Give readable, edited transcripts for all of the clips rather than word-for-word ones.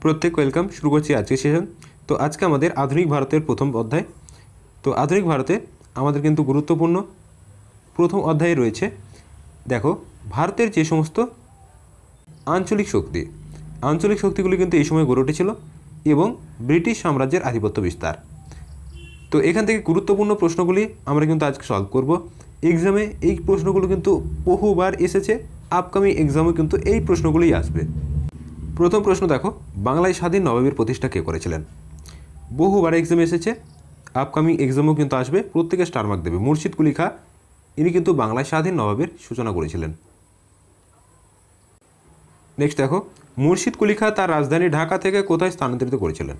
প্রত্যেক ওয়েলকাম। শুরু করছি আজকের সেশন। তো আজকে আমাদের আধুনিক ভারতের প্রথম অধ্যায়। তো আধুনিক ভারতে আমাদের কিন্তু গুরুত্বপূর্ণ প্রথম অধ্যায়ে রয়েছে, দেখো, ভারতের যে সমস্ত আঞ্চলিক শক্তিগুলি কিন্তু এই সময় গড়ে উঠেছিল এবং ব্রিটিশ সাম্রাজ্যের আধিপত্য বিস্তার। তো এখান থেকে গুরুত্বপূর্ণ প্রশ্নগুলি আমরা কিন্তু আজকে সলভ করব। এক্সামে এই প্রশ্নগুলো কিন্তু বহুবার এসেছে, আপকামিং এক্সামে কিন্তু এই প্রশ্নগুলোই আসবে। প্রথম প্রশ্ন দেখো, বাংলায় স্বাধীন নবাবের প্রতিষ্ঠা কে করেছিলেন? বহুবার এক্সামে এসেছে, আপকামিং এক্সামেও কিন্তু আসবে, প্রত্যেকে স্টার মার্ক দেবে। মুর্শিদ কুলি খাঁ, ইনি কিন্তু বাংলায় স্বাধীন নবাবের সূচনা করেছিলেন। নেক্সট দেখো, মুর্শিদ কুলি খাঁ তার রাজধানী ঢাকা থেকে কোথায় স্থানান্তরিত করেছিলেন?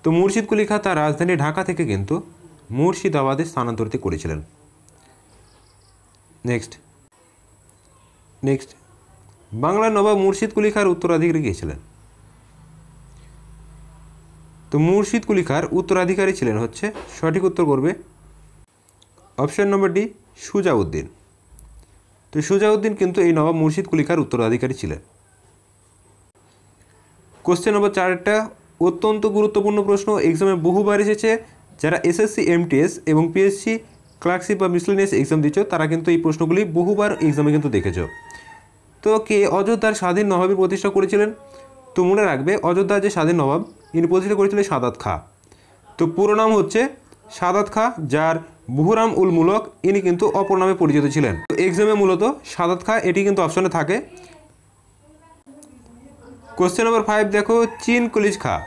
তো মুর্শিদ কুলি খাঁ তার রাজধানী ঢাকা থেকে কিন্তু মুর্শিদাবাদে স্থানান্তরিত করেছিলেন। নেক্সট বাংলার নবাব মুর্শিদ কুলি খাঁর উত্তরাধিকারী কে ছিলেন? তো মুর্শিদ কুলি খাঁর উত্তরাধিকারী ছিলেন হচ্ছে, সঠিক উত্তর করবে অপশন নম্বর ডি, সুজাউদ্দিন। তো সুজাউদ্দিন কিন্তু এই নবাব মুর্শিদ কুলি খাঁর উত্তরাধিকারী ছিলেন। কোশ্চেন নম্বর 4টা অত্যন্ত গুরুত্বপূর্ণ প্রশ্ন, এক্সামে বহুবার এসেছে। যারা এসএসসি এমটিএস এবং পিএসসি ক্লার্কশিপ বা মিসলেনিয়াস এক্সাম দিচ্ছ তারা কিন্তু এই প্রশ্নগুলি বহুবার এক্সামে কিন্তু দেখেছ। তো কে অযোধ্যার স্বাধীন নবাবের প্রতিষ্ঠা করেছিলেন? তো মনে রাখবে, অযোধ্যার যে স্বাধীন নবাব ইনি প্রতিষ্ঠা করেছিলেন সাদাত খাঁ। তো পুরো নাম হচ্ছে সাদাত খাঁ, যার বুহরাম উল মুলক ইনি কিন্তু অপর নামে পরিচিত ছিলেন। তো এক্সামে মূলত সাদাত খাঁ এটি কিন্তু অপশনে থাকে। কোশ্চেন নম্বর 5 দেখো, চীন কুলিজ খাঁ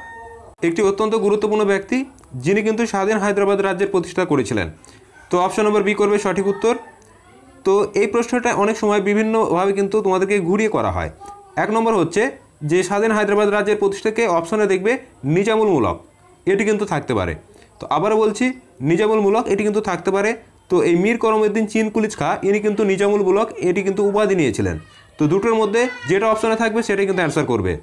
একটি অত্যন্ত গুরুত্বপূর্ণ ব্যক্তি, যিনি কিন্তু স্বাধীন হায়দ্রাবাদ রাজ্যের প্রতিষ্ঠা করেছিলেন। তো অপশন নম্বর বি করবে সঠিক উত্তর। তো এই প্রশ্নটা অনেক সময় বিভিন্নভাবে কিন্তু তোমাদেরকে ঘুরিয়ে করা হয়। 1 নম্বর হচ্ছে যে স্বাধীন হায়দ্রাবাদ রাজ্যের প্রতিষ্ঠাকে অপশনে দেখবে নিজামুল মুলক, এটি কিন্তু থাকতে পারে। তো আবারও বলছি, নিজামুল মুলক এটি কিন্তু থাকতে পারে। তো এই মীর করমউদ্দিন চীন কুলিজ খাঁ ইনি কিন্তু নিজামুল মুলক এটি কিন্তু উপাধি নিয়েছিলেন। তো দুটোর মধ্যে যেটা অপশনে থাকবে সেটাই কিন্তু অ্যান্সার করবে।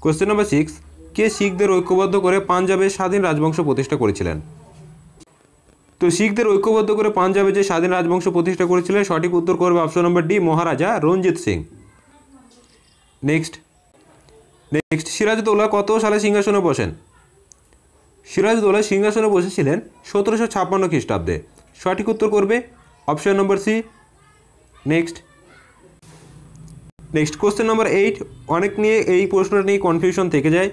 কোশ্চেন নম্বর 6, কে শিখদের ঐক্যবদ্ধ করে পাঞ্জাবে স্বাধীন রাজবংশ প্রতিষ্ঠা করেছিলেন? তো শিখদের ঐক্যবদ্ধ করে পাঞ্জাবে যে স্বাধীন রাজবংশ প্রতিষ্ঠা করেছিলেন, সঠিক উত্তর করবে অপশন নম্বর ডি, মহারাজা রঞ্জিত সিং। নেক্সট সিরাজউদ্দৌলা কত সালে সিংহাসনে বসেন? সিরাজউদ্দৌলা সিংহাসনে বসেছিলেন 1756 খ্রিস্টাব্দে। সঠিক উত্তর করবে option number C. Next question number 8, অনেক নিয়ে এই প্রশ্নটা নিয়ে কনফিউশন থেকে যায়।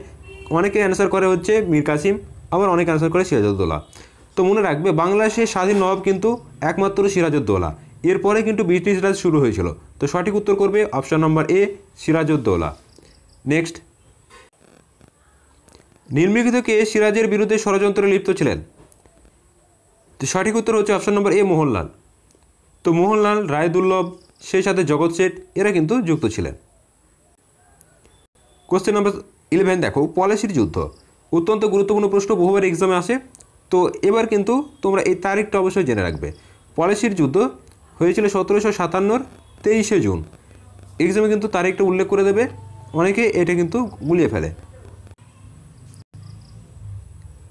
অনেকে অ্যান্সার করে হচ্ছে মীর কাসিম, আবার অনেকে অ্যান্সার করে সিরাজউদ্দৌলা। তো মনে রাখবে, বাংলাদেশের স্বাধীন নবাব কিন্তু একমাত্র সিরাজউদ্দৌলা, এরপরে কিন্তু ব্রিটিশ রাজ শুরু হয়েছিল। তো সঠিক উত্তর করবে অপশন নম্বর এ, সিরাজউদ্দৌলা। নেক্সট, নিম্নলিখিত কে সিরাজের বিরুদ্ধে ষড়যন্ত্রে লিপ্ত ছিলেন? তো সঠিক উত্তর হচ্ছে অপশন নম্বর এ, মোহনলাল। তো মোহনলাল, রায়দুর্লভ, সেই সাথে জগৎ শেঠ এরা কিন্তু যুক্ত ছিলেন। কোশ্চেন নম্বর 11 দেখো, পলাশির যুদ্ধ অত্যন্ত গুরুত্বপূর্ণ প্রশ্ন, বহুবার এক্সামে আসে। তো এবার কিন্তু তোমরা এই তারিখটা অবশ্যই জেনে রাখবে। পলাশির যুদ্ধ হয়েছিল 1757 23শে জুন। এক্সামে কিন্তু তারিখটা উল্লেখ করে দেবে, অনেকে এটা কিন্তু গুলিয়ে ফেলে।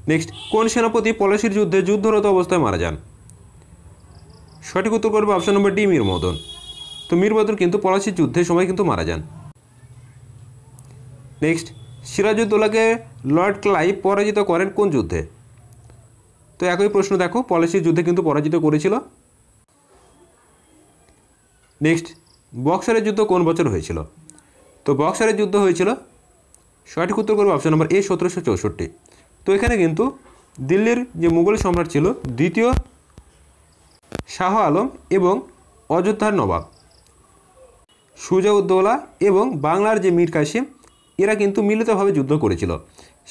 নেক্সট, কোন সেনাপতি পলাশির যুদ্ধে যুদ্ধরত অবস্থায় মারা যান? সঠিক উত্তর করবে অপশন নম্বর ডি, মীর মদন। তো মীর মদন কিন্তু পলাশির যুদ্ধের সময় কিন্তু মারা যান। নেক্সট, সিরাজউদ্দৌলাকে লর্ড ক্লাইভ পরাজিত করেন কোন যুদ্ধে? তো একই প্রশ্ন দেখো, পলাশির যুদ্ধে কিন্তু পরাজিত করেছিল। নেক্সট, বক্সারের যুদ্ধ কোন বছর হয়েছিল? তো বক্সারের যুদ্ধ হয়েছিল, সঠিক উত্তর করবে অপশন নম্বর এ, 1764। তো এখানে কিন্তু দিল্লির যে মুঘল সম্রাট ছিল দ্বিতীয় শাহ আলম এবং অযোধ্যার নবাব সুজাউদ্দৌলা এবং বাংলার যে মীর কাসিম এরা কিন্তু মিলিতভাবে যুদ্ধ করেছিল।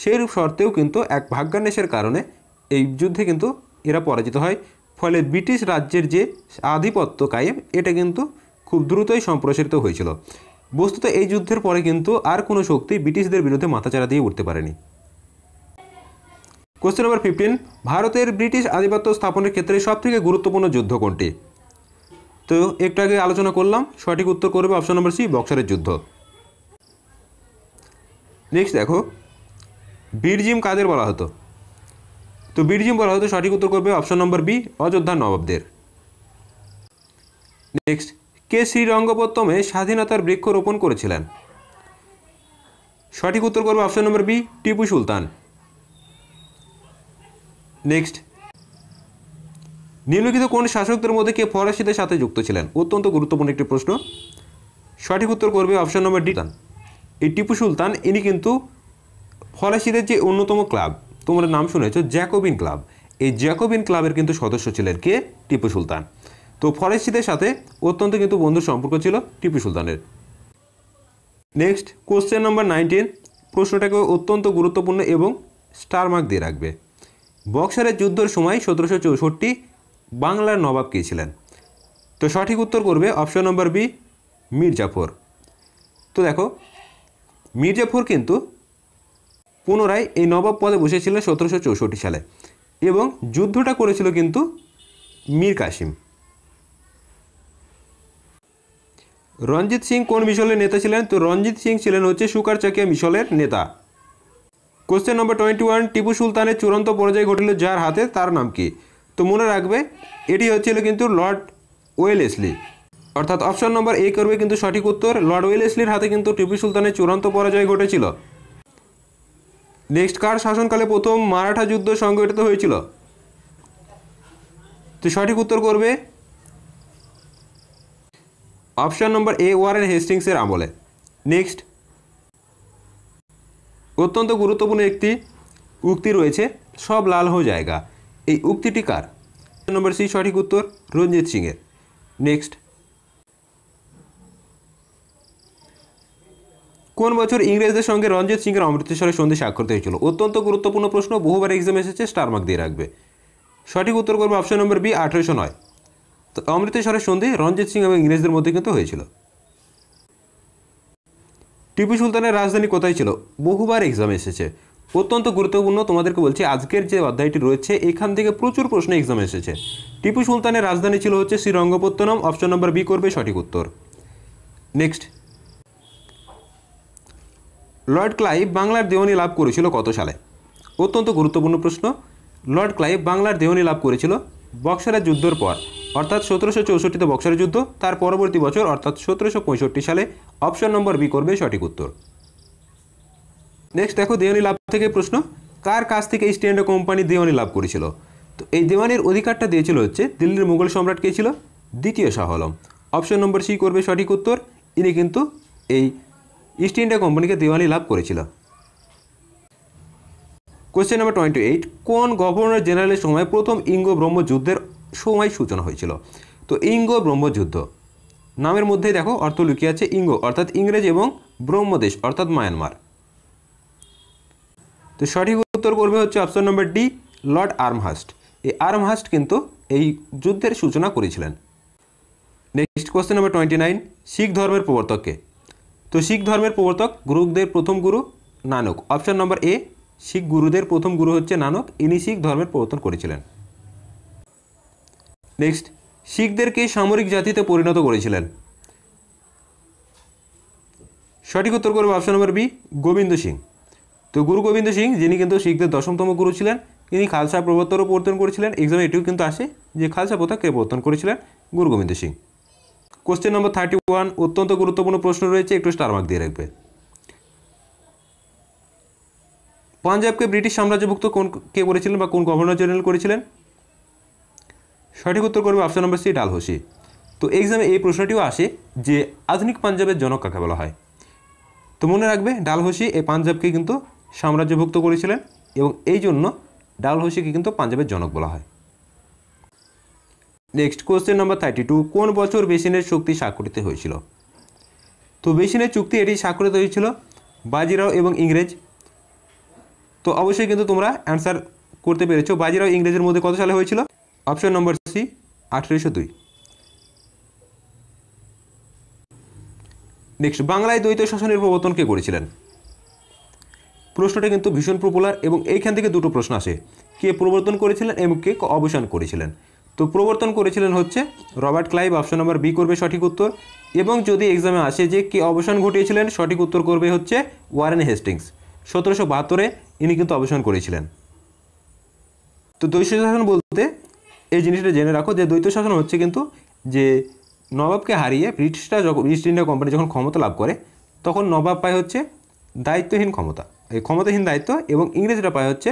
সেই শর্তেও কিন্তু এক ভাগ্যান্বেষের কারণে এই যুদ্ধে কিন্তু এরা পরাজিত হয়। ফলে ব্রিটিশ রাজ্যের যে আধিপত্য কায়েম এটা কিন্তু খুব দ্রুতই সম্প্রসারিত হয়েছিল। বস্তুত এই যুদ্ধের পরে কিন্তু আর কোনো শক্তি ব্রিটিশদের বিরুদ্ধে মাথাচাড়া দিয়ে উঠতে পারেনি। কোশ্চেন নম্বর 15, ভারতের ব্রিটিশ আধিপত্য স্থাপনের ক্ষেত্রে সবথেকে গুরুত্বপূর্ণ যুদ্ধ কোনটি? তো একটু আগে আলোচনা করলাম, সঠিক উত্তর করবে অপশন নম্বর সি, বক্সারের যুদ্ধ। নেক্সট দেখো, বীরজিম কাদের বলা হতো? তো বীরজিম বলা হতো, সঠিক উত্তর করবে অপশন নম্বর বি, অযোধ্যার নবাবদের। নেক্সট, কে শ্রীরঙ্গপত্তমে স্বাধীনতার বৃক্ষ রোপণ করেছিলেন? সঠিক উত্তর করবে option number B, Tipu Sultan. Next, নিম্নলিখিত কোন শাসকদের মধ্যে কে ফরাসিদের সাথে যুক্ত ছিলেন? অত্যন্ত গুরুত্বপূর্ণ একটি প্রশ্ন। সঠিক উত্তর করবে অপশন নম্বর ডি। এই টিপু সুলতান ইনি কিন্তু ফরাসিদের যে অন্যতম ক্লাব, তোমরা নাম শুনেছো জ্যাকোবিন ক্লাব, এই জ্যাকোবিন ক্লাবের কিন্তু সদস্য ছিলেন কে? টিপু সুলতান। তো ফরাসিদের সাথে অত্যন্ত কিন্তু বন্ধুর সম্পর্ক ছিল টিপু সুলতানের। নেক্সট, কোশ্চেন নম্বর 19, প্রশ্নটাকে অত্যন্ত গুরুত্বপূর্ণ এবং স্টার মার্ক দিয়ে রাখবে। বক্সারের যুদ্ধের সময় 1764 বাংলার নবাব কে ছিলেন? তো সঠিক উত্তর করবে option number B, Mir Jafar. তো দেখো, মীর জাফর কিন্তু পুনরায় এই নবাব পদে বসেছিলেন 1764 সালে এবং যুদ্ধটা করেছিল কিন্তু মীর কাসিম। রঞ্জিত সিং কোন মিশলের নেতা ছিলেন? তো রঞ্জিত সিং ছিলেন হচ্ছে সুকারচাকিয়া মিশলের নেতা। কোশ্চেন নম্বর 21, টিপু সুলতানের চূড়ান্ত পরাজয় ঘটিল যার হাতে, তার নাম কি? তো মনে রাখবে এটি হচ্ছিল কিন্তু লর্ড ওয়েলেসলি, অর্থাৎ অপশন নম্বর এ করবে কিন্তু সঠিক উত্তর। লর্ড ওয়েলেসলির হাতে কিন্তু টিপু সুলতানের চূড়ান্ত পরাজয় ঘটেছিল। নেক্সট, কার শাসনকালে প্রথম মারাঠা যুদ্ধ সংগঠিত হয়েছিল? তো সঠিক উত্তর করবে অপশন নম্বর এ, ওয়ারেন হেস্টিংসের আমলে। নেক্সট, অত্যন্ত গুরুত্বপূর্ণ একটি উক্তি রয়েছে, সব লাল হো জায়গা, এই উক্তিটি কার? নম্বর সি সঠিক উত্তর, রঞ্জিত সিংয়ের। নেক্সট, কোন বছর ইংরেজদের সঙ্গে রঞ্জিত সিংয়ের অমৃতসরের সন্ধি স্বাক্ষরিত হয়েছিল? অত্যন্ত গুরুত্বপূর্ণ প্রশ্ন, বহুবার এক্সাম এসেছে, স্টার মার্ক দিয়ে রাখবে। সঠিক উত্তর করবে অপশন নম্বর বি, 1809। তো অমৃতসরের সন্ধি রঞ্জিত সিং এবং ইংরেজদের মধ্যে কিন্তু হয়েছিল। টিপু সুলতানের রাজধানী কোথায় ছিল? বহুবার এক্সাম এসেছে, অত্যন্ত গুরুত্বপূর্ণ। তোমাদেরকে বলছি আজকের যে অধ্যায়টি রয়েছে এখান থেকে প্রচুর প্রশ্ন এক্সাম এসেছে। টিপু সুলতানের রাজধানী ছিল হচ্ছে শ্রীরঙ্গপত্তনম, অপশন নম্বর বি করবে সঠিক উত্তর। নেক্সট, লর্ড ক্লাইভ বাংলার দেওয়ানি লাভ করেছিল কত সালে? অত্যন্ত গুরুত্বপূর্ণ প্রশ্ন। লর্ড ক্লাইভ বাংলার দেওয়ানি লাভ করেছিল বক্সারের যুদ্ধের পর, অর্থাৎ 1764-তে বক্সারের যুদ্ধ, তার পরবর্তী বছর অর্থাৎ 1765 সালে, অপশন নম্বর বি করবে সঠিক উত্তর। নেক্সট দেখো, দেওয়ানি লাভ থেকে প্রশ্ন, কার কাছ থেকে ইস্ট ইন্ডিয়া কোম্পানি দেওয়ানি লাভ করেছিল? তো এই দেওয়ানির অধিকারটা দিয়েছিল হচ্ছে দিল্লির মুঘল সম্রাট কে ছিল? দ্বিতীয় Shah Alam. Option number C করবে সঠিক উত্তর। ইনি কিন্তু এই ইস্ট ইন্ডিয়া কোম্পানিকে দেওয়ানি লাভ করেছিল। কোশ্চেন নম্বর 28, কোন গভর্নর জেনারেলের সময় প্রথম ইঙ্গ ব্রহ্মযুদ্ধের সময় সূচনা হয়েছিল? তো ইঙ্গ ব্রহ্মযুদ্ধ নামের মধ্যেই দেখো অর্থ লুকিয়ে আছে, ইঙ্গ অর্থাৎ ইংরেজ এবং ব্রহ্মদেশ অর্থাৎ মায়ানমার। তো সঠিক উত্তর করবে হচ্ছে অপশন নম্বর ডি, লর্ড আর্মহাস্ট। এই আর্মহাস্ট কিন্তু এই যুদ্ধের সূচনা করেছিলেন। নেক্সট কোশ্চেন নম্বর 29, শিখ ধর্মের প্রবর্তক কে? তো শিখ ধর্মের প্রবর্তক গুরুদের প্রথম গুরু নানক। অপশন নম্বর এ, শিখ গুরুদের প্রথম গুরু হচ্ছে নানক, ইনি শিখ ধর্মের প্রবর্তন করেছিলেন। নেক্সট, শিখদেরকে সামরিক জাতিতে পরিণত করেছিলেন? সঠিক উত্তর করবে option number B, Gobind Singh. তো গুরু গোবিন্দ সিং যিনি কিন্তু শিখদের 10তম গুরু ছিলেন, তিনি খালসা প্রবর্তনও প্রবর্তন করেছিলেন। এক্সামে এটিও কিন্তু আসে যে খালসা প্রথা কে প্রবর্তন করেছিলেন? গুরু গোবিন্দ সিং। কোশ্চেন নম্বর 31, অত্যন্ত গুরুত্বপূর্ণ প্রশ্ন রয়েছে, একটু স্টার মার্ক দিয়ে রাখবে। পাঞ্জাবকে ব্রিটিশ সাম্রাজ্যভুক্ত কোন কে করেছিলেন বা কোন গভর্নর জেনারেল করেছিলেন? সঠিক উত্তর করবে অপশন নম্বর সি, ডালহৌসি। তো এক্সামে এই প্রশ্নটিও আসে যে আধুনিক পাঞ্জাবের জনক কাকে বলা হয়? তো মনে রাখবে ডালহৌসি এই পাঞ্জাবকে কিন্তু সাম্রাজ্যভুক্ত করেছিলেন এবং এই জন্য ডালহৌসিকে কিন্তু পাঞ্জাবের জনক বলা হয়। নেক্সট কোশ্চেন নম্বর 32, কোন বছর বেসিনের চুক্তি স্বাক্ষরিত হয়েছিল? তো বেসিনের চুক্তি এটি স্বাক্ষরিত হয়েছিল বাজিরাও এবং ইংরেজ। তো অবশ্যই কিন্তু তোমরা অ্যান্সার করতে পেরেছো। বাজিরাও ইংরেজের মধ্যে কত সালে হয়েছিল? Option number C, 1802। নেক্সট, বাংলায় দ্বৈত শাসনের প্রবর্তন কে করেছিলেন? প্রশ্নটা কিন্তু ভীষণ পপুলার এবং এইখান থেকে দুটো প্রশ্ন আসে, কে প্রবর্তন করেছিলেন এবং কে অবসান করেছিলেন। তো প্রবর্তন করেছিলেন হচ্ছে Robert Clive, option number B করবে সঠিক উত্তর। এবং যদি এক্সামে আসে যে কে অবসান ঘটিয়েছিলেন, সঠিক উত্তর করবে হচ্ছে ওয়ারেন হেস্টিংস। 1772-এ ইনি কিন্তু অবসান করেছিলেন। তো দ্বৈত শাসন বলতে এই জিনিসটা জেনে রাখো যে দ্বৈত শাসন হচ্ছে কিন্তু যে নবাবকে হারিয়ে ব্রিটিশরা যখন ইস্ট ইন্ডিয়া কোম্পানি যখন ক্ষমতা লাভ করে তখন নবাব পায় হচ্ছে দায়িত্বহীন ক্ষমতা, এই ক্ষমতাহীন দায়িত্ব, এবং ইংরেজরা পায় হচ্ছে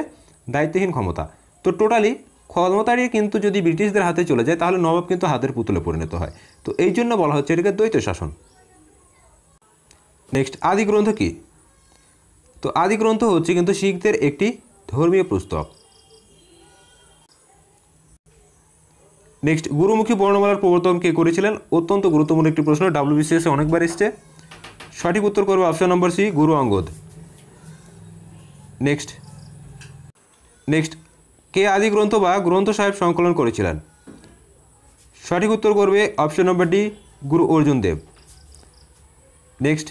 দায়িত্বহীন ক্ষমতা। তো টোটালি ক্ষমতারই কিন্তু যদি ব্রিটিশদের হাতে চলে যায় তাহলে নবাব কিন্তু হাতের পুতুলে পরিণত হয়। তো এই জন্য বলা হচ্ছে এটাকে দ্বৈত শাসন। নেক্সট, আদি গ্রন্থ কী? তো আদি গ্রন্থ হচ্ছে কিন্তু শিখদের একটি ধর্মীয় পুস্তক। নেক্সট, গুরুমুখী বর্ণমালার প্রবর্তন কে করেছিলেন? অত্যন্ত গুরুত্বপূর্ণ একটি প্রশ্ন, WBCS অনেকবার এসছে। সঠিক উত্তর করবে অপশন নম্বর সি, গুরু অঙ্গদ। নেক্সট, কে আদি গ্রন্থ বা গ্রন্থ সাহেব সংকলন করেছিলেন? সঠিক উত্তর করবে অপশন নম্বর ডি, গুরু অর্জুন দেব। নেক্সট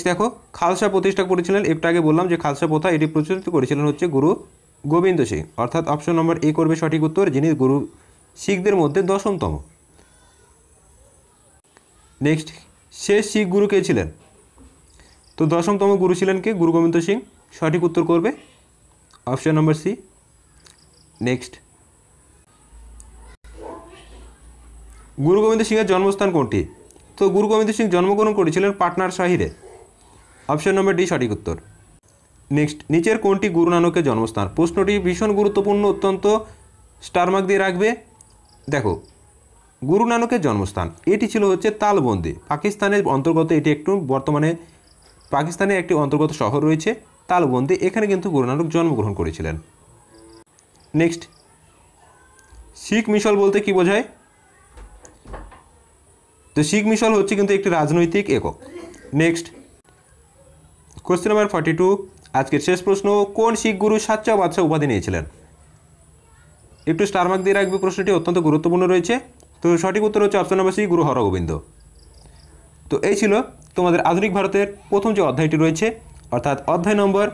দেখো, খালসা প্রতিষ্ঠা করেছিলেন, একটু আগে বললাম যে খালসা প্রথা এটি প্রচলিত করেছিলেন হচ্ছে গুরু গোবিন্দ সিং, অর্থাৎ অপশন নম্বর এ করবে সঠিক উত্তর, যিনি গুরু শিখদের মধ্যে 10তম। নেক্সট, শেষ শিখ গুরু কে ছিলেন? তো 10তম গুরু ছিলেন কে? গুরু গোবিন্দ সিং। সঠিক উত্তর করবে option number C. Next, Guru Gobind সিংয়ের জন্মস্থান কোনটি? তো গুরু গোবিন্দ সিং জন্মগ্রহণ করেছিলেন পাটনার শাহিরে। অপশন নম্বর ডি সঠিক উত্তর। নেক্সট, নিচের কোনটি গুরু নানকের জন্মস্থান? প্রশ্নটি ভীষণ গুরুত্বপূর্ণ, অত্যন্ত স্টার মার্ক দিয়ে রাখবে। দেখো, গুরু নানকের জন্মস্থান এটি ছিল হচ্ছে তালবন্দি, পাকিস্তানের অন্তর্গত। এটি একটু বর্তমানে পাকিস্তানে একটি অন্তর্গত শহর রয়েছে তালবন্দি, এখানে কিন্তু গুরু নানক জন্মগ্রহণ করেছিলেন। নেক্সট, শিখ মিশল বলতে কি বোঝায়? তো শিখ মিশল হচ্ছে কিন্তু একটি রাজনৈতিক একক। নেক্সট, কোশ্চেন নাম্বার 42, আজকের শেষ প্রশ্ন, কোন শিখ গুরু সাচ্চা বাদশাহ উপাধি নিয়েছিলেন? একটু স্টার মার্ক দিয়ে রাখবে, প্রশ্নটি অত্যন্ত গুরুত্বপূর্ণ রয়েছে। তো সঠিক উত্তর হচ্ছে option number C, Guru Hargobind. তো এই ছিল তোমাদের আধুনিক ভারতের প্রথম যে অধ্যায়টি রয়েছে, অর্থাৎ অধ্যায় নম্বর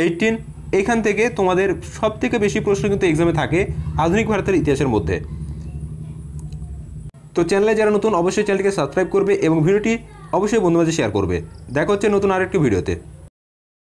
18। এখান থেকে তোমাদের সবথেকে বেশি প্রশ্ন কিন্তু এক্সামে থাকে আধুনিক ভারতের ইতিহাসের মধ্যে। তো চ্যানেলে যারা নতুন অবশ্যই চ্যানেলটিকে সাবস্ক্রাইব করবে এবং ভিডিওটি অবশ্যই বন্ধুদের মাঝে শেয়ার করবে। দেখা হচ্ছে নতুন আরেকটি ভিডিওতে।